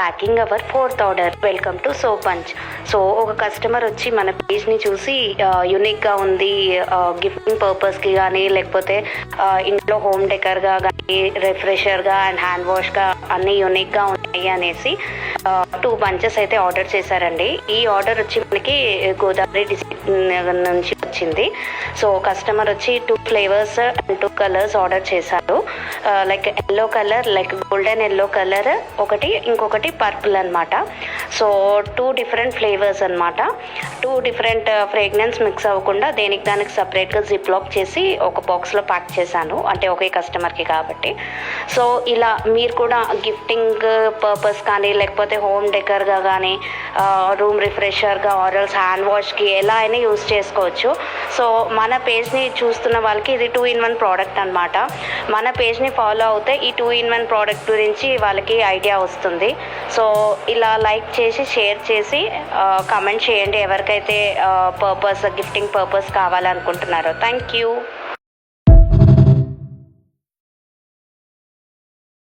Packing our 4th order. Welcome to Soap Punch. So ఒక customer వచ్చి మన పేజ్ని చూసి యూనిక్గా ఉంది, గిఫ్టింగ్ పర్పస్కి కానీ లేకపోతే ఇంట్లో హోమ్ డెకర్గా కానీ రిఫ్రెషర్గా అండ్ హ్యాండ్ వాష్గా అన్నీ యూనిక్గా ఉన్నాయి అనేసి 2 bunches అయితే ఆర్డర్ చేశారండి. ఈ ఆర్డర్ వచ్చి మనకి గోదావరి డిస్ట్రిక్ట్ నుంచి వచ్చింది. సో కస్టమర్ వచ్చి 2 flavors అండ్ 2 colors ఆర్డర్ చేశారు. Like yellow colour, like golden yellow colour ఒకటి, ఇంకొకటి పర్పుల్ అనమాట. సో 2 different ఫ్లేవర్స్ అనమాట. 2 different ఫ్రేగ్రెన్స్ మిక్స్ అవ్వకుండా దానికి సపరేట్గా జిప్ లాక్ చేసి ఒక బాక్స్లో ప్యాక్ చేశాను, అంటే ఒకే కస్టమర్కి కాబట్టి. సో ఇలా మీరు కూడా గిఫ్టింగ్ పర్పస్ కానీ లేకపోతే హోమ్ డెకర్గా కానీ రూమ్ రిఫ్రెషర్గా ఆరల్స్ హ్యాండ్ వాష్కి ఎలా అయినా యూజ్ చేసుకోవచ్చు. సో మన పేజ్ని చూస్తున్న వాళ్ళకి ఇది 2-in-1 ప్రోడక్ట్ అనమాట. మన పేజ్ని ఫాలో అవుతే ఈ 2-in-1 ప్రోడక్ట్ గురించి వాళ్ళకి ఐడియా వస్తుంది. సో ఇలా లైక్ చేసి షేర్ చేసి కమెంట్ చేయండి ఎవరికైతే గిఫ్టింగ్ పర్పస్ కావాలనుకుంటున్నారో. Thank you.